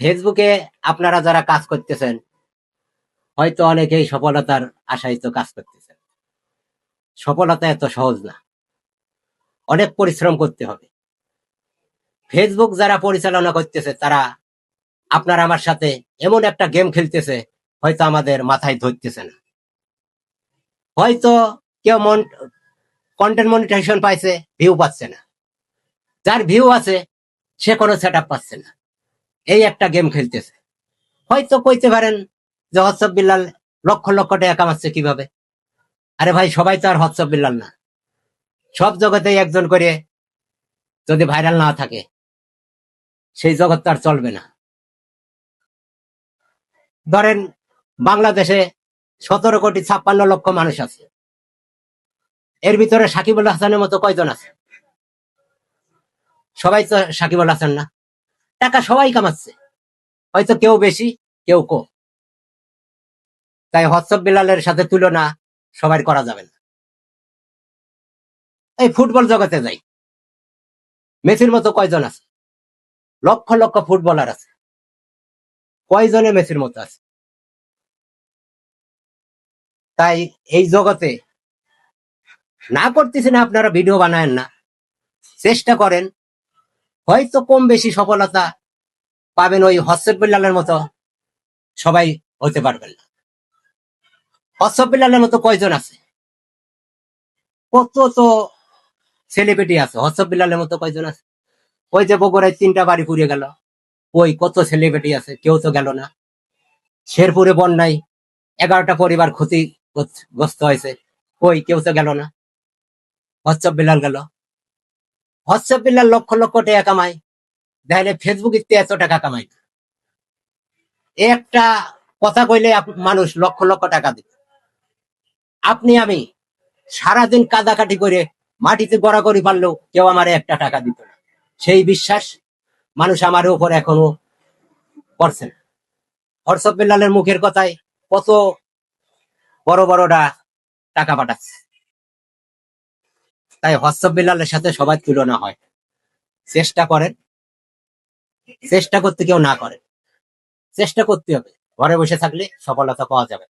ফেসবুকে আপনারা যারা কাজ করতেছেন, হয়তো অনেকেই সফলতার আশায় তো কাজ করতেছেন। সফলতা এত সহজ না, অনেক পরিশ্রম করতে হবে। ফেসবুক যারা পরিচালনা করতেছে তারা আপনার আমার সাথে এমন একটা গেম খেলতেছে, হয়তো আমাদের মাথায় ধরতেছে না। হয়তো কেউ কন্টেন্ট মনিটাইজেশন পাইছে, ভিউ পাচ্ছে না। যার ভিউ আছে সে কোনো সেট আপ পাচ্ছে না, এই একটা গেম খেলতেছে। হয়তো কইতে পারেন যে হোয়াটসঅ্যাপ বিল্লাল লক্ষ লক্ষ টাকা কামাচ্ছে কিভাবে। আরে ভাই, সবাই তো আর হোয়াটসঅ্যাপ বিল্লাল না। সব জগতেই একজন করে যদি ভাইরাল না থাকে, সেই জগৎ তো আর চলবে না। ধরেন, বাংলাদেশে 17,56,00,000 মানুষ আছে। এর ভিতরে সাকিবুল হাসানের মতো কয়জন আছে? সবাই তো সাকিবুল হাসান না। টাকা সবাই কামাচ্ছে, হয়তো কেউ বেশি কেউ কম। তাই হোয়াটসঅ্যাপ বিলালের সাথে তুলনা সবার করা যাবে না। এই ফুটবল জগতে যাই, মেসির মতো কয়জন আছে? লক্ষ লক্ষ ফুটবলার আছে, কয়জনে মেসির মতো আছে? তাই এই জগতে না করতেছি না আপনারা ভিডিও বানায়েন না, চেষ্টা করেন। হয়তো কম বেশি সফলতা পাবেন, ওই হোয়াটসঅ্যাপ বিলালের মতো সবাই হতে পারবেন না। হোয়াটসঅ্যাপ বিলালের মতো কয়জন আছে? কত তো সেলিব্রিটি আছে, হোয়াটসঅ্যাপ বিলালের মতো কয়জন আছে? ওই যে বগুড়ায় 3টা বাড়ি পুড়িয়ে গেল, ওই কত সেলিব্রিটি আছে, কেউ তো গেল না। শেরপুরে বন্যায় 11টা পরিবার ক্ষতিগ্রস্ত হয়েছে, ওই কেউ তো গেল না। হোয়াটসঅ্যাপ বিলাল গেল। হোয়াটসঅ্যাপ বিলাল লক্ষ লক্ষ টাকা কামায়, তাহলে ফেসবুক ইতে এত টাকা কামায় না। একটা কথা কইলে মানুষ লক্ষ লক্ষ টাকা দিবে। আপনি আমি সারাদিন কাদাকাটি করে মাটিতে গড়াগড়ি পারলেও কেউ আমার একটা টাকা দিত না। সেই বিশ্বাস মানুষ আমার উপর এখনো করছে না। হোয়াটসঅ্যাপ বিলালের মুখের কথায় কত বড় বড়রা টাকা পাঠাচ্ছে। তাই হোয়াটসঅ্যাপ বিলালের সাথে সবাই তুলনা হয়। চেষ্টা করেন, চেষ্টা করতে কেউ না করে, চেষ্টা করতে হবে। ঘরে বসে থাকলে সফলতা পাওয়া যাবে।